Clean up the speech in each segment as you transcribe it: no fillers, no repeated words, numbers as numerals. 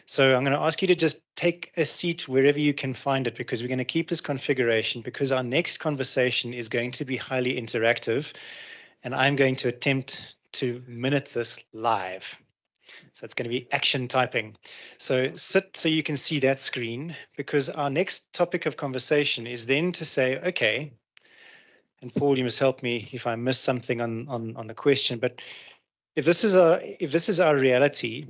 So I'm going to ask you to just take a seat wherever you can find it, because we're going to keep this configuration, because our next conversation is going to be highly interactive, and I'm going to attempt to minute this live. So it's going to be action typing. So sit so you can see that screen, because our next topic of conversation is then to say, okay, and Paul, you must help me if I miss something on the question, but if this is our reality,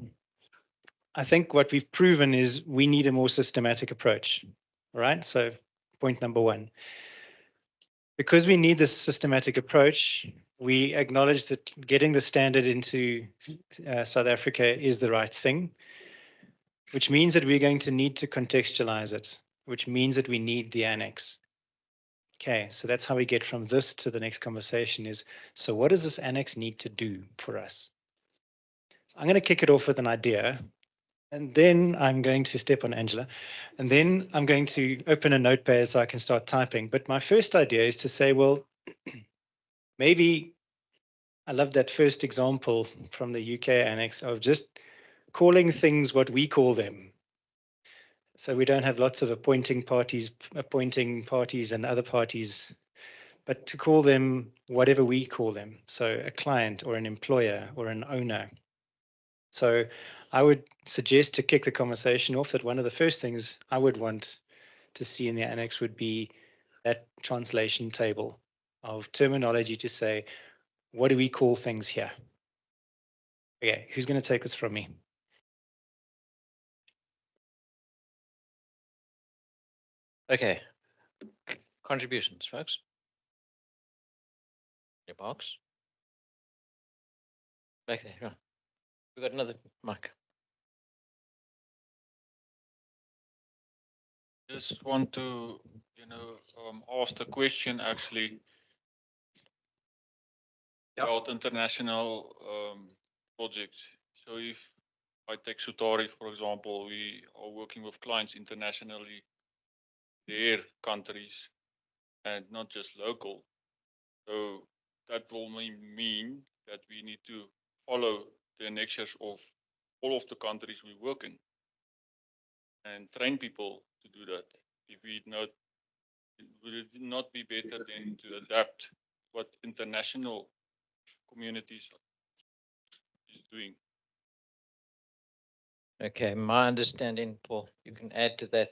I think what we've proven is we need a more systematic approach. All right. So point number one, because we need this systematic approach, we acknowledge that getting the standard into South Africa is the right thing, which means that we're going to need to contextualize it, which means that we need the annex. Okay, so that's how we get from this to the next conversation is, so what does this annex need to do for us? So I'm going to kick it off with an idea, and then I'm going to step on Angela, and then I'm going to open a notepad so I can start typing. But my first idea is to say, well, maybe I love that first example from the UK annex of just calling things what we call them. So we don't have lots of appointing parties and other parties, but to call them whatever we call them. So a client or an employer or an owner. So I would suggest to kick the conversation off that one of the first things I would want to see in the annex would be that translation table of terminology to say, what do we call things here? Okay, who's going to take this from me? Okay. Contributions, folks. Your box. Back there. Yeah. We've got another mic. Just want to, ask the question actually about international projects. So if I take Sutari, for example, we are working with clients internationally, their countries, and not just local. So that will mean that we need to follow the annexures of all of the countries we work in and train people to do that. If we not, would it not be better than to adapt what international communities is doing? Okay, my understanding, Paul, you can add to that,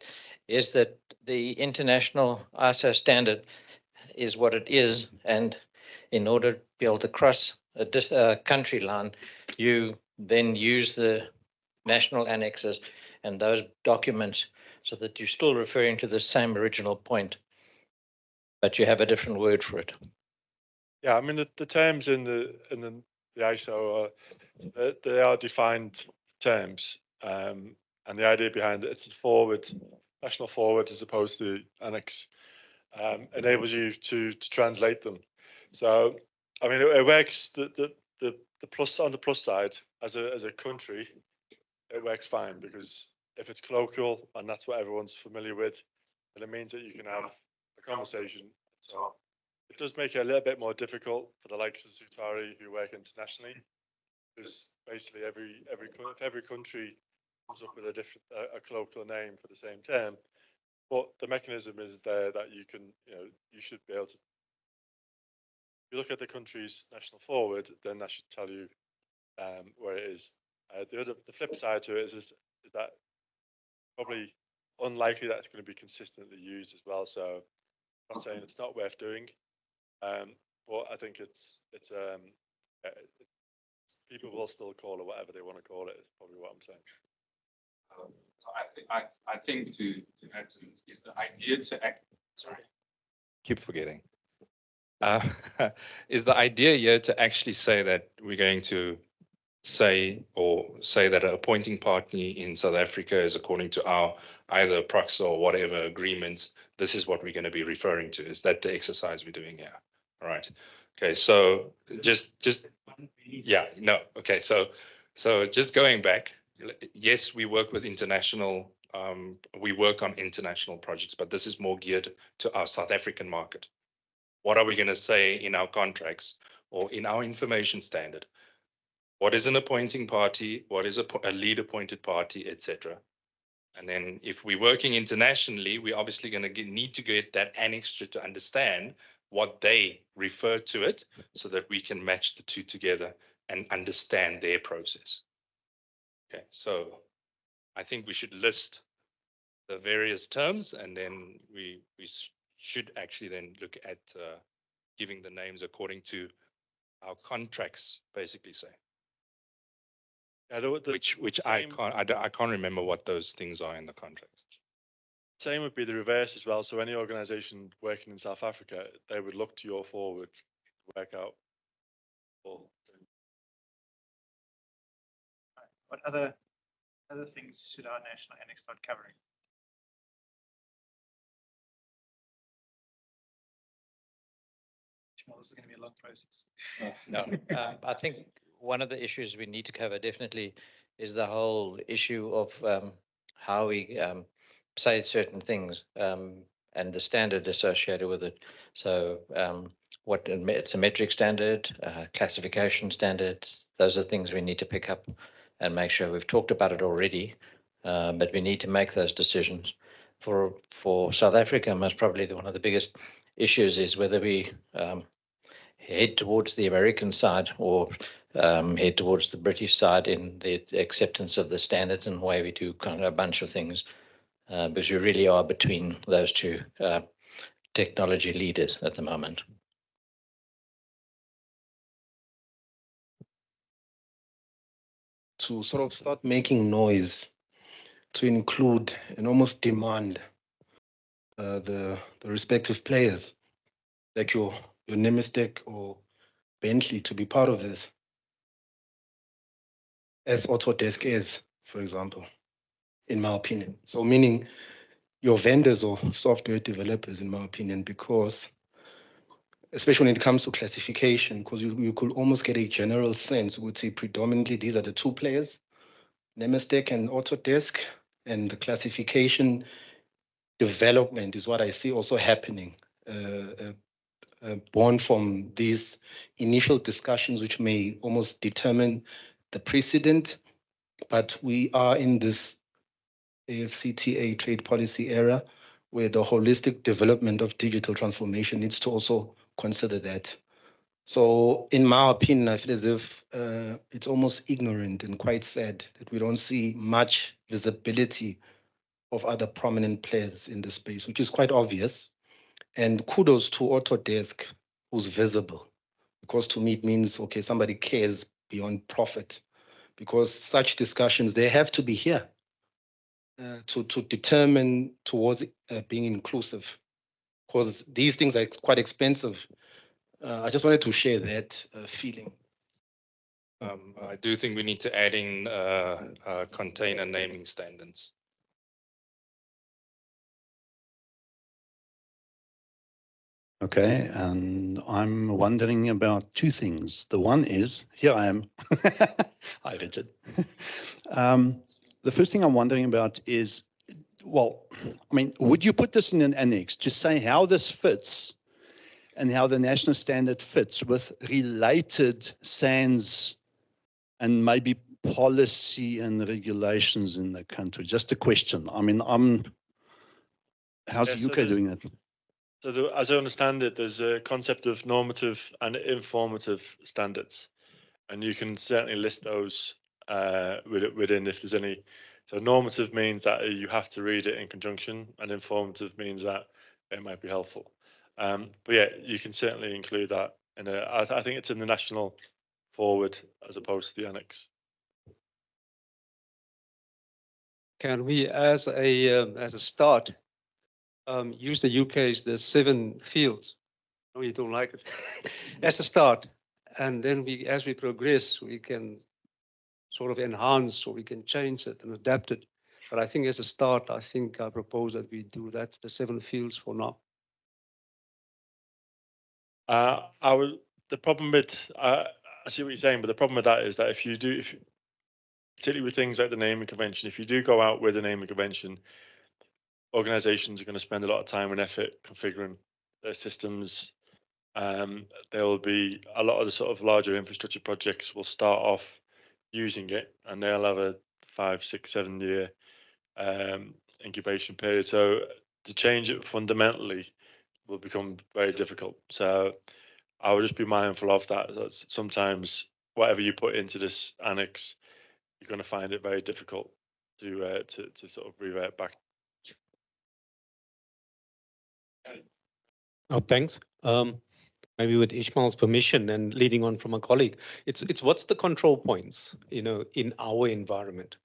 is that the international ISO standard is what it is, and in order to be able to cross a country line, you then use the national annexes and those documents so that you're still referring to the same original point, but you have a different word for it. Yeah, I mean the terms in the ISO they are defined terms, and the idea behind it, it's the national forward as opposed to annex, enables you to translate them. So I mean it works the plus on the plus side as a country, it works fine, because if it's colloquial and that's what everyone's familiar with, then it means that you can have a conversation. So it does make it a little bit more difficult for the likes of Sutari who work internationally, because basically every country comes up with a colloquial name for the same term, but the mechanism is there that you can, you should be able to. If you look at the country's national forward, then that should tell you where it is. The flip side to it is that probably unlikely that it's going to be consistently used as well. So I'm not saying it's not worth doing, but I think people will still call it whatever they want to call it. Is probably what I'm saying. So I think to add to this is the idea to act. Sorry, keep forgetting. Is the idea here to actually say that we're going to say that an appointing party in South Africa is according to our either proxy or whatever agreements, this is what we're going to be referring to? Is that the exercise we're doing here? All right. Okay. So just yeah, no. Okay. So just going back, yes, we work with international, we work on international projects, but this is more geared to our South African market. What are we going to say in our contracts or in our information standard? what is an appointing party, what is a lead appointed party, etc. And then if we're working internationally, we're obviously going to need to get that annex to understand what they refer to it so that we can match the two together and understand their process. Okay, so I think we should list the various terms, and then we should actually then look at giving the names according to our contracts basically say. Yeah, Which I can't remember what those things are in the contracts. Same would be the reverse as well. So any organisation working in South Africa, they would look to your forward to work out. What other things should our national annex start covering? Well, this is going to be a long process. No, I think one of the issues we need to cover definitely is the whole issue of how we say certain things and the standard associated with it. So what it's a metric standard, classification standards, those are things we need to pick up and make sure we've talked about it already, but we need to make those decisions. For South Africa, most probably one of the biggest issues is whether we head towards the American side or head towards the British side in the acceptance of the standards and the way we do kind of a bunch of things, because we really are between those two technology leaders at the moment. To sort of start making noise, to include and almost demand the respective players, like your Nemistek or Bentley, to be part of this, as Autodesk is, for example, in my opinion. So meaning your vendors or software developers, in my opinion, because especially when it comes to classification, because you could almost get a general sense, we would say predominantly these are the two players, Nemistek and Autodesk, and the classification development is what I see also happening, born from these initial discussions, which may almost determine the precedent. But we are in this AFCTA trade policy era where the holistic development of digital transformation needs to also consider that. So in my opinion, I feel as if it's almost ignorant and quite sad that we don't see much visibility of other prominent players in the space, which is quite obvious. And kudos to Autodesk, who's visible, because to me it means, okay, somebody cares beyond profit, because such discussions, they have to be here to determine towards being inclusive, because these things are quite expensive. I just wanted to share that feeling. I do think we need to add in container naming standards. Okay, and I'm wondering about two things. The one is, here I am. Hi, Richard. The first thing I'm wondering about is, well, I mean, would you put this in an annex to say how this fits and how the national standard fits with related SANS and maybe policy and regulations in the country? Just a question. I mean, how's the UK doing that? So as I understand it, there's a concept of normative and informative standards, and you can certainly list those within if there's any. So normative means that you have to read it in conjunction, and informative means that it might be helpful. But yeah, you can certainly include that in I think it's in the national forward as opposed to the annex. Can we, as a start, use the UK's the 7 fields? No, you don't like it. As a start, and then as we progress, we can sort of enhance or we can change it and adapt it. But I think as a start, I propose that we do that, the 7 fields for now. The problem with I see what you're saying, but the problem with that is that particularly with things like the naming convention, if you do go out with a naming convention, organizations are going to spend a lot of time and effort configuring their systems. There will be a lot of the sort of larger infrastructure projects will start off using it, and they'll have a 5, 6, 7 year incubation period. So to change it fundamentally will become very difficult. So I would just be mindful of that. Sometimes whatever you put into this annex, you're going to find it very difficult to sort of revert back. Oh, thanks. Maybe with Ishmael's permission and leading on from a colleague, it's what's the control points, in our environment.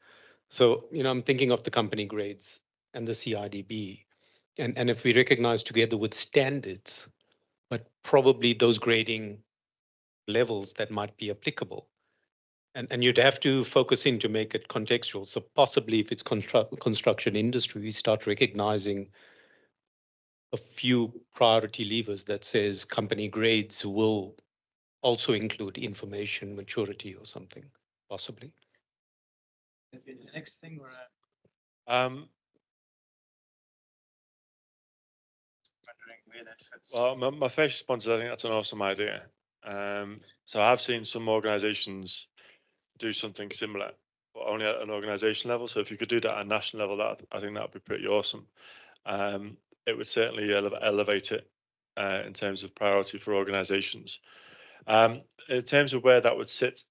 So, I'm thinking of the company grades and the CIDB. And if we recognize together with standards, but probably those grading levels that might be applicable. And you'd have to focus in to make it contextual. So possibly if it's construction industry, we start recognizing a few priority levers that says company grades will also include information maturity or something, possibly. The next thing we're Um, wondering where that fits. well, my first response is I think that's an awesome idea. So I've seen some organisations do something similar, but only at an organisation level. So if you could do that at a national level, I think that would be pretty awesome. It would certainly elevate it in terms of priority for organisations. In terms of where that would sit,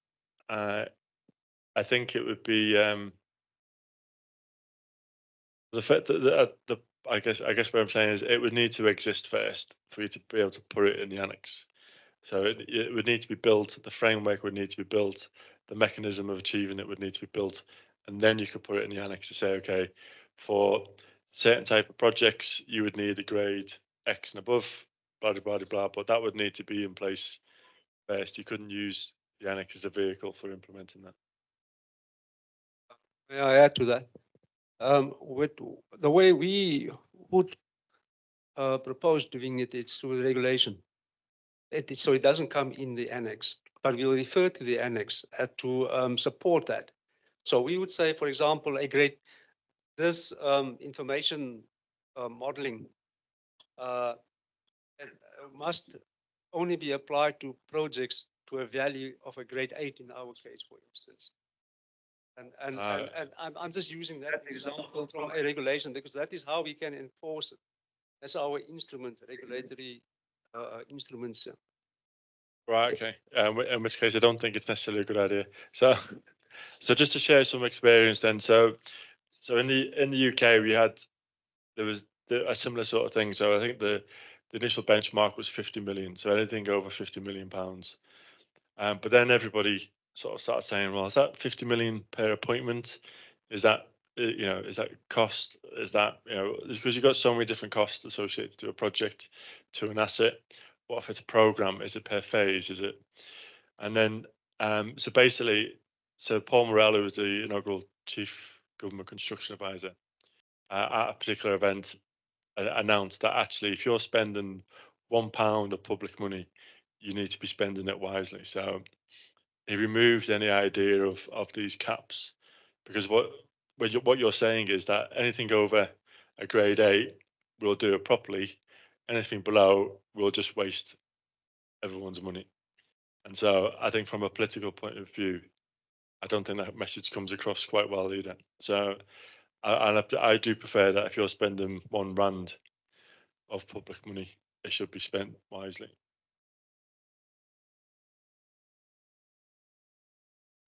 I think it would be the fact that I guess what I'm saying is it would need to exist first for you to be able to put it in the annex. So it would need to be built. The framework would need to be built. The mechanism of achieving it would need to be built, and then you could put it in the annex to say, okay, for certain type of projects, you would need a grade X and above, blah blah blah blah. But that would need to be in place first. You couldn't use the annex as a vehicle for implementing that. May I add to that? With the way we would propose doing it, it's through the regulation. So it doesn't come in the annex, but we'll refer to the annex to support that. So we would say, for example, this information modeling must only be applied to projects to a value of a grade 8 in our case, for instance. And I'm just using that example from a regulation because that is how we can enforce it. That's our instrument, regulatory instruments. Right. Okay. In which case, I don't think it's necessarily a good idea. So, just to share some experience, then. So in the UK, there was a similar sort of thing. So I think the initial benchmark was 50 million. So anything over 50 million pounds. But then everybody sort of started saying, well, is that 50 million per appointment? Is that is that cost? Is that because you've got so many different costs associated to a project, to an asset. What if it's a program? Is it per phase? Is it? And then so basically, Paul Morell, who was the inaugural Chief Government Construction Advisor, at a particular event, announced that actually, if you're spending £1 of public money, you need to be spending it wisely. So he removed any idea of these caps, because what you're saying is that anything over a grade 8, we'll do it properly. Anything below, we'll just waste everyone's money. And so I think from a political point of view, I don't think that message comes across quite well either. So I do prefer that if you're spending £1 of public money, it should be spent wisely.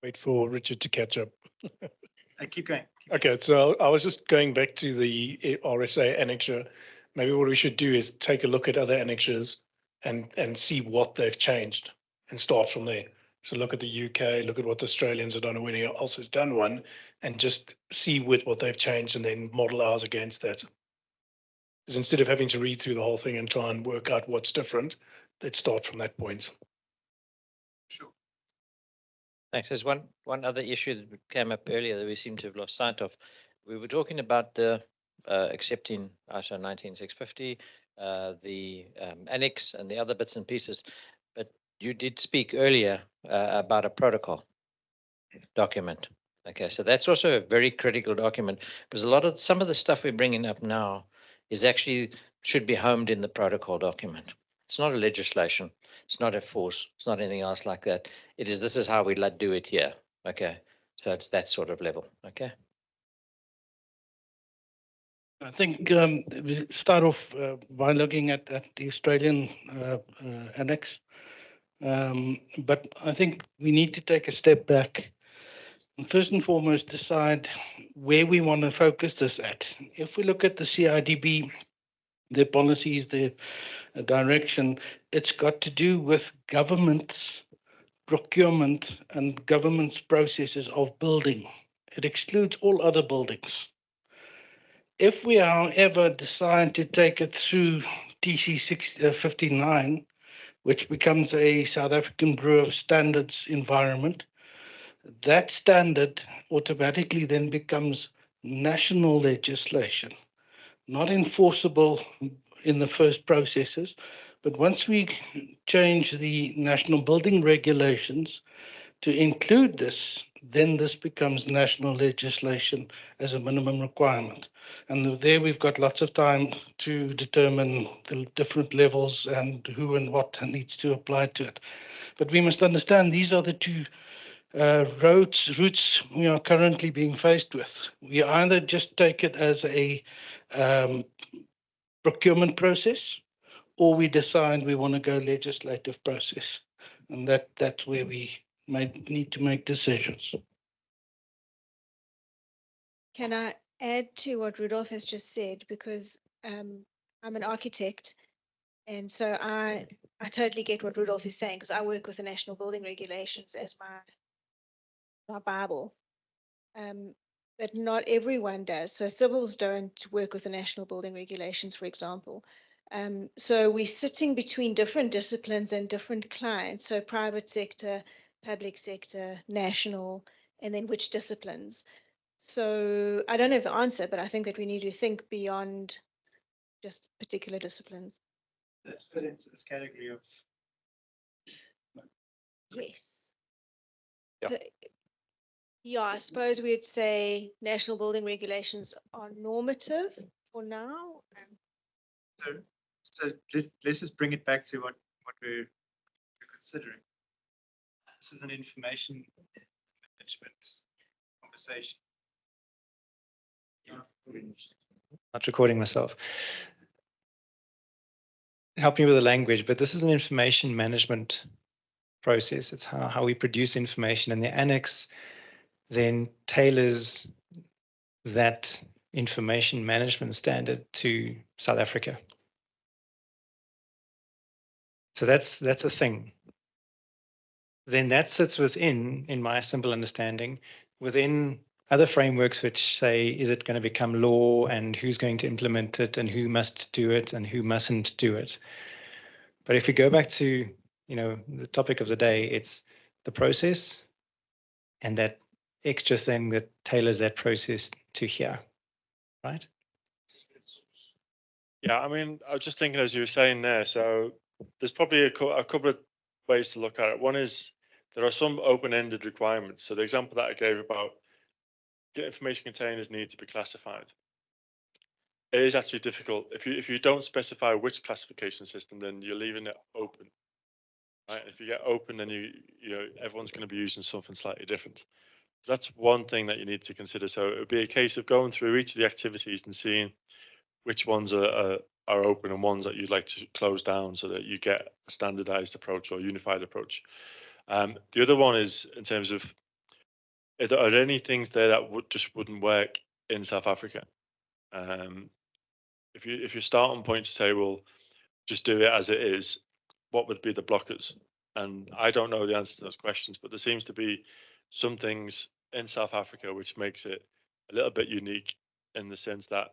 Wait for Richard to catch up. Keep going. Okay, so I was just going back to the RSA annexure. Maybe what we should do is take a look at other annexures and see what they've changed and start from there. So look at the UK, look at what the Australians have done, or anyone else has done one, and just see with what they've changed and then model ours against that. Because instead of having to read through the whole thing and try and work out what's different, let's start from that point. Sure. Thanks. There's one other issue that came up earlier that we seem to have lost sight of. We were talking about the accepting ISO 19650, the annex and the other bits and pieces, but you did speak earlier about a protocol document. Okay, so that's also a very critical document because some of the stuff we're bringing up now is actually should be homed in the protocol document. It's not a legislation. It's not a force. It's not anything else like that. This is how we do it here. Okay, so it's that sort of level. Okay. I think we start off by looking at the Australian annex. But I think we need to take a step back and first and foremost decide where we want to focus this at. If we look at the CIDB, their policies, their direction, it's got to do with government's procurement and government's processes of building. It excludes all other buildings. If we, however, decide to take it through TC 59, which becomes a South African Bureau of Standards environment, that standard automatically then becomes national legislation, not enforceable in the first processes. But once we change the national building regulations to include this, then this becomes national legislation as a minimum requirement. And there we've got lots of time to determine the different levels and who and what needs to apply to it. But we must understand these are the two routes we are currently being faced with. We either just take it as a procurement process, or we decide we want to go legislative process. And that's where we might need to make decisions. Can I add to what Rudolph has just said? Because I'm an architect, and so I totally get what Rudolph is saying, because I work with the National Building Regulations as my Bible. But not everyone does. So civils don't work with the National Building Regulations, for example. So we're sitting between different disciplines and different clients. So private sector, public sector, national, and then which disciplines. So I don't have the answer, but I think that we need to think beyond just particular disciplines. That fit into this category of. Yes. Yeah. So, yeah, I suppose we'd say national building regulations are normative for now. So let's just bring it back to what we're considering. This is an information management conversation. Not recording myself. Help me with the language, but this is an information management process. It's how we produce information, and the annex then tailors that information management standard to South Africa. So that's a thing. Then that sits within, in my simple understanding, within other frameworks which say, is it going to become law, and who's going to implement it, and who must do it and who mustn't do it. But if we go back to, the topic of the day, it's the process and that extra thing that tailors that process to here, right? Yeah, I mean, I was just thinking as you were saying there, so there's probably a couple of ways to look at it. One is there are some open-ended requirements. So the example that I gave about information containers need to be classified. It is actually difficult. If you don't specify which classification system, then you're leaving it open. Right? If you get open, then everyone's going to be using something slightly different. So that's one thing that you need to consider. So it would be a case of going through each of the activities and seeing which ones are open and ones that you'd like to close down, so that you get a standardized approach or unified approach. The other one is in terms of, are there any things there that wouldn't work in South Africa? If your starting point to say, well, just do it as it is, what would be the blockers? And I don't know the answer to those questions, but there seems to be some things in South Africa which makes it a little bit unique, in the sense that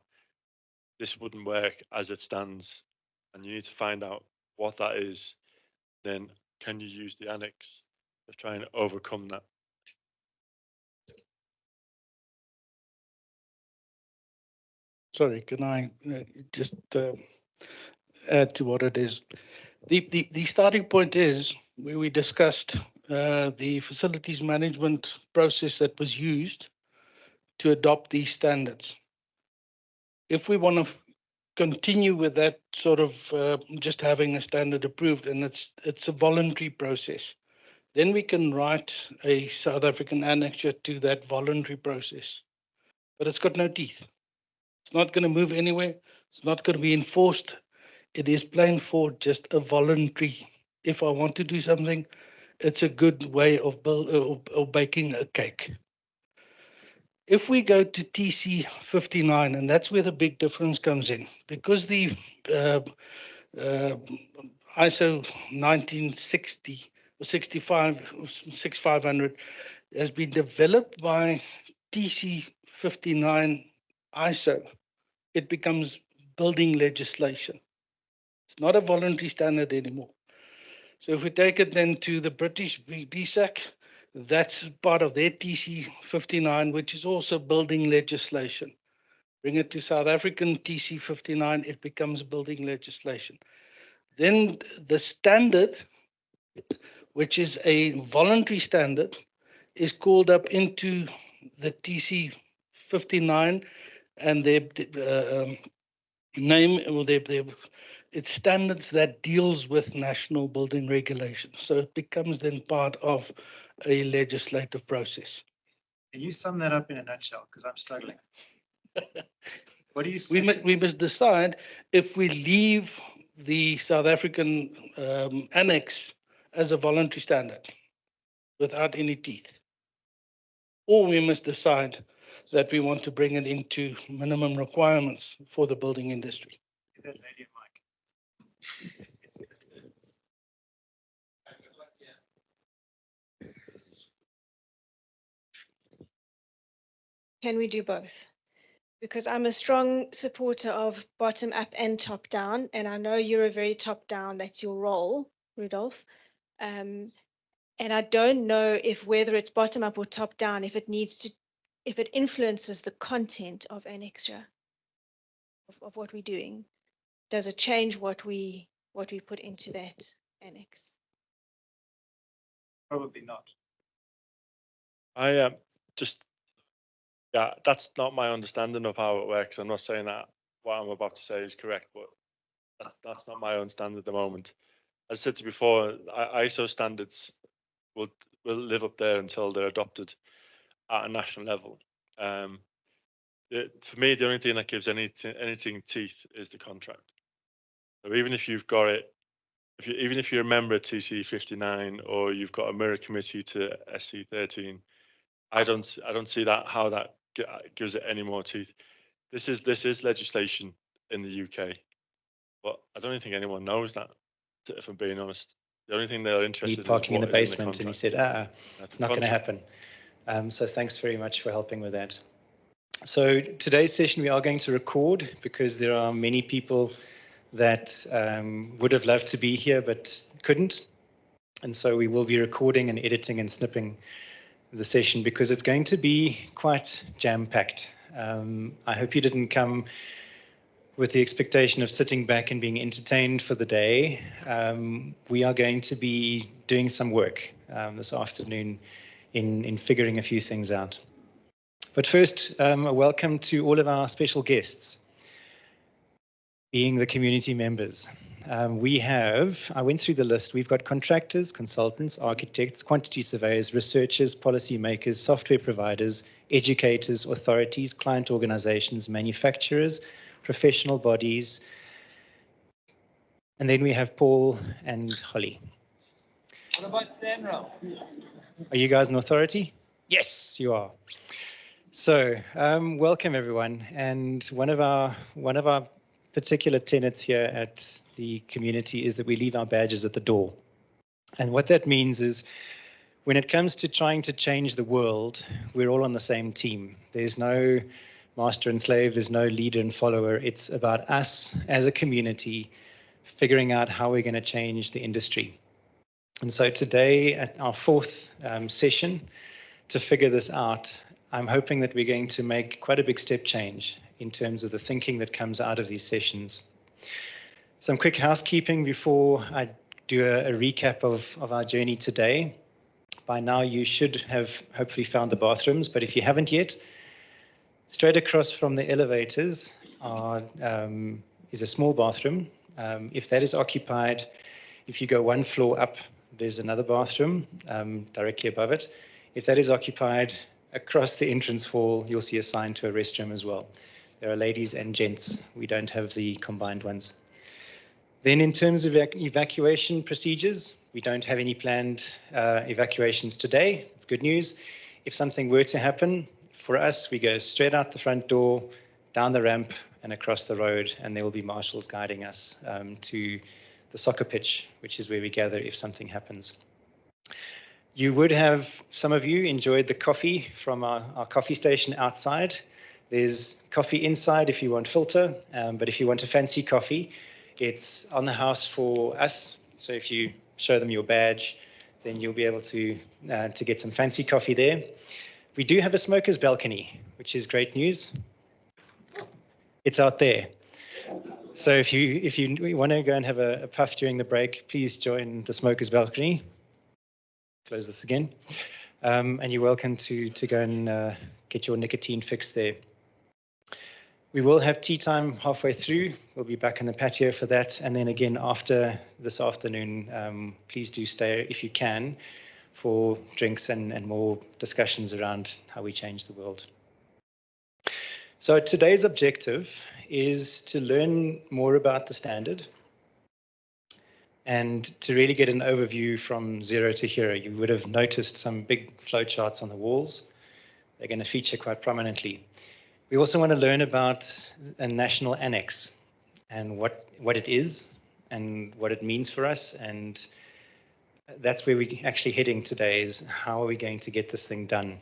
this wouldn't work as it stands, and you need to find out what that is. Then can you use the annex to try and overcome that? Sorry, can I just add to what it is? The starting point is where we discussed the facilities management process that was used to adopt these standards. If we want to continue with that sort of just having a standard approved, and it's a voluntary process, Then we can write a South African annexure to that voluntary process. But it's got no teeth. It's not going to move anywhere. It's not going to be enforced. It is plain for just a voluntary. If I want to do something, it's a good way of baking a cake. If we go to TC 59, and that's where the big difference comes in, because the ISO 1960 or 6500 has been developed by TC 59 ISO, it becomes building legislation. It's not a voluntary standard anymore. So if we take it then to the British BSAC, that's part of their TC 59, which is also building legislation. Bring it to South African TC 59, it becomes building legislation. Then the standard, which is a voluntary standard, is called up into the TC 59, and their name, or it's standards that deals with national building regulations. So it becomes then part of a legislative process. Can you sum that up in a nutshell? Because I'm struggling. What do you say? We must decide if we leave the South African annex as a voluntary standard without any teeth, or we must decide that we want to bring it into minimum requirements for the building industry. That lady and Mike. Can we do both? Because I'm a strong supporter of bottom up and top down, and I know you're a very top down, that's your role, Rudolph. And I don't know if whether it's bottom up or top down, if it influences the content of annexure of what we're doing. Does it change what we put into that annex? Probably not. I yeah, that's not my understanding of how it works. I'm not saying that what I'm about to say is correct, but that's not my understanding at the moment. As I said to you before, ISO standards will live up there until they're adopted at a national level. For me, the only thing that gives anything teeth is the contract. So even if you've got it, even if you're a member of TC 59 or you've got a mirror committee to SC 13, I don't see how that gives it any more teeth. This is legislation in the UK, but I don't even think anyone knows that. If I'm being honest, the only thing they're interested in is parking in the what is basement, in the and he said, it's not going to contract. happen. So thanks very much for helping with that. So today's session we are going to record because there are many people that would have loved to be here but couldn't. And so we will be recording and editing and snipping the session because it's going to be quite jam-packed. I hope you didn't come with the expectation of sitting back and being entertained for the day. We are going to be doing some work this afternoon in figuring a few things out. But first, a welcome to all of our special guests, being the community members. I went through the list. We've got contractors, consultants, architects, quantity surveyors, researchers, policymakers, software providers, educators, authorities, client organizations, manufacturers, professional bodies. And then we have Paul and Holly. What about Sandra? Are you guys an authority? Yes, you are. So welcome everyone. And one of our particular tenets here at the community is that we leave our badges at the door. And what that means is when it comes to trying to change the world, we're all on the same team. There's no master and slave, there's no leader and follower. It's about us as a community figuring out how we're going to change the industry. And so today at our fourth session to figure this out, I'm hoping that we're going to make quite a big step change in terms of the thinking that comes out of these sessions. Some quick housekeeping before I do a recap of our journey today. By now you should have hopefully found the bathrooms, but if you haven't yet, straight across from the elevators is a small bathroom. If that is occupied, if you go one floor up, there's another bathroom directly above it. If that is occupied, across the entrance hall, you'll see a sign to a restroom as well. There are ladies and gents. We don't have the combined ones. Then in terms of evacuation procedures, we don't have any planned evacuations today. It's good news. If something were to happen, for us, we go straight out the front door, down the ramp, and across the road, and there will be marshals guiding us to the soccer pitch, which is where we gather if something happens. You would have, some of you, enjoyed the coffee from our coffee station outside. There's coffee inside if you want filter, but if you want a fancy coffee, it's on the house for us. So if you show them your badge, then you'll be able to get some fancy coffee there. We do have a smoker's balcony, which is great news. It's out there. So if you want to go and have a puff during the break, please join the smoker's balcony. Close this again. And you're welcome to go and get your nicotine fix there. We will have tea time halfway through. We'll be back in the patio for that. And then again, after this afternoon, please do stay if you can for drinks and more discussions around how we change the world. So today's objective is to learn more about the standard and to really get an overview from zero to hero. You would have noticed some big flowcharts on the walls. They're going to feature quite prominently. We also want to learn about a National Annex and what it is and what it means for us. And that's where we're actually heading today, is how are we going to get this thing done?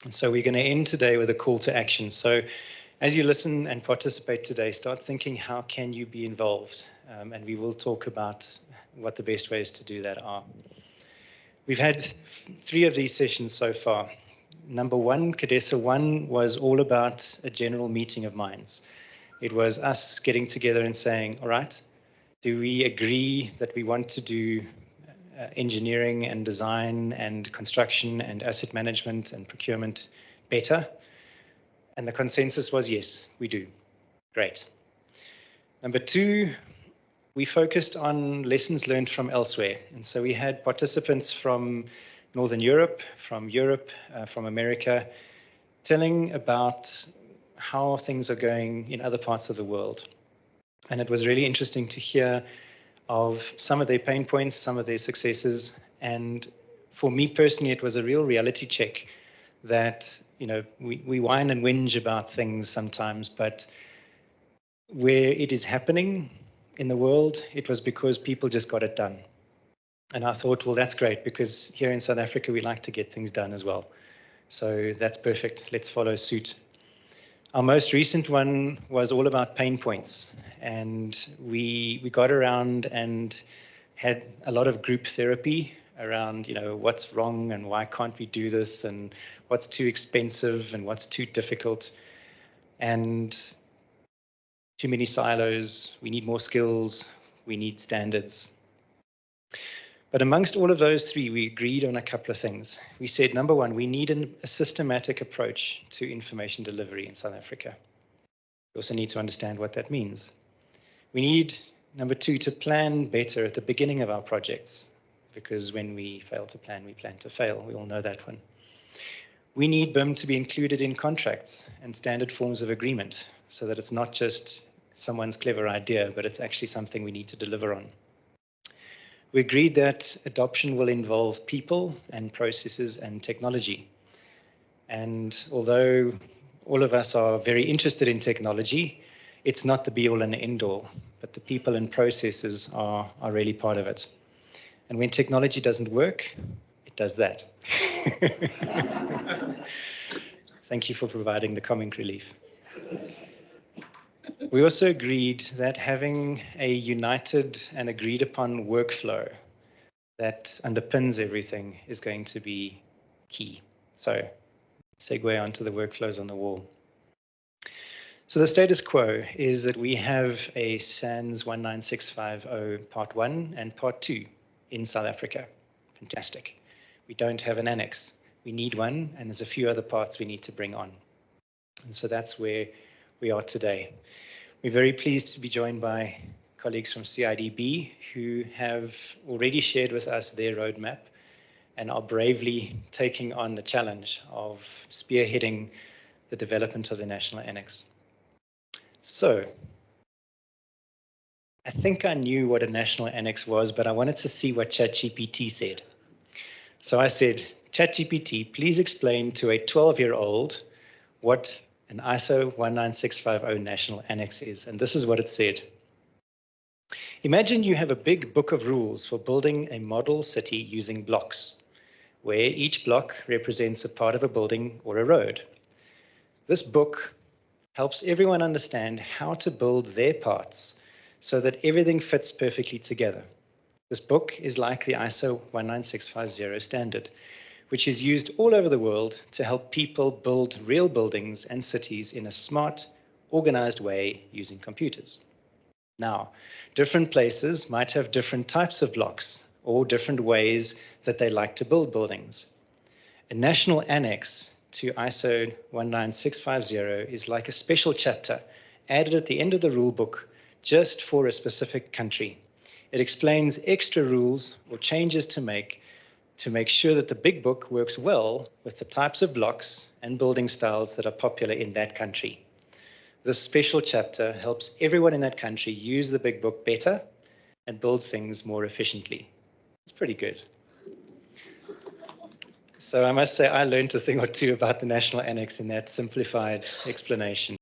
And so we're going to end today with a call to action. So as you listen and participate today, start thinking, how can you be involved? And we will talk about what the best ways to do that are. We've had 3 of these sessions so far. Number 1, Cadessa 1, was all about a general meeting of minds. It was us getting together and saying, all right, do we agree that we want to do engineering and design and construction and asset management and procurement better? And the consensus was, yes, we do. Great. Number 2, we focused on lessons learned from elsewhere. And so we had participants from Northern Europe, from America, telling about how things are going in other parts of the world. And it was really interesting to hear of some of their pain points, some of their successes. And for me personally, it was a real reality check that, you know, we whine and whinge about things sometimes, but where it is happening in the world, it was because people just got it done. And I thought, well, that's great, because here in South Africa, we like to get things done as well. So that's perfect. Let's follow suit. Our most recent one was all about pain points. And we got around and had a lot of group therapy around, you know, what's wrong and why can't we do this and what's too expensive and what's too difficult. And too many silos. We need more skills. We need standards. But amongst all of those 3, we agreed on a couple of things. We said, number 1, we need a systematic approach to information delivery in South Africa. We also need to understand what that means. We need, number 2, to plan better at the beginning of our projects, because when we fail to plan, we plan to fail. We all know that one. We need BIM to be included in contracts and standard forms of agreement, so that it's not just someone's clever idea, but it's actually something we need to deliver on. We agreed that adoption will involve people and processes and technology. And although all of us are very interested in technology, it's not the be-all and end-all, but the people and processes are really part of it. And when technology doesn't work, it does that. Thank you for providing the comic relief. We also agreed that having a united and agreed upon workflow that underpins everything is going to be key. So, segue onto the workflows on the wall. So the status quo is that we have a SANS 19650 Part 1 and Part 2 in South Africa. Fantastic. We don't have an annex. We need one, and there's a few other parts we need to bring on. And so that's where we are today. We're very pleased to be joined by colleagues from CIDB who have already shared with us their roadmap and are bravely taking on the challenge of spearheading the development of the National Annex. So, I think I knew what a National Annex was, but I wanted to see what ChatGPT said. So I said, ChatGPT, please explain to a 12-year-old what an ISO 19650 National Annex is. And this is what it said. Imagine you have a big book of rules for building a model city using blocks, where each block represents a part of a building or a road. This book helps everyone understand how to build their parts so that everything fits perfectly together. This book is like the ISO 19650 standard, which is used all over the world to help people build real buildings and cities in a smart, organized way using computers. Now, different places might have different types of blocks or different ways that they like to build buildings. A national annex to ISO 19650 is like a special chapter added at the end of the rule book just for a specific country. It explains extra rules or changes to make sure that the big book works well with the types of blocks and building styles that are popular in that country. This special chapter helps everyone in that country use the big book better and build things more efficiently. It's pretty good. So I must say I learned a thing or two about the National Annex in that simplified explanation.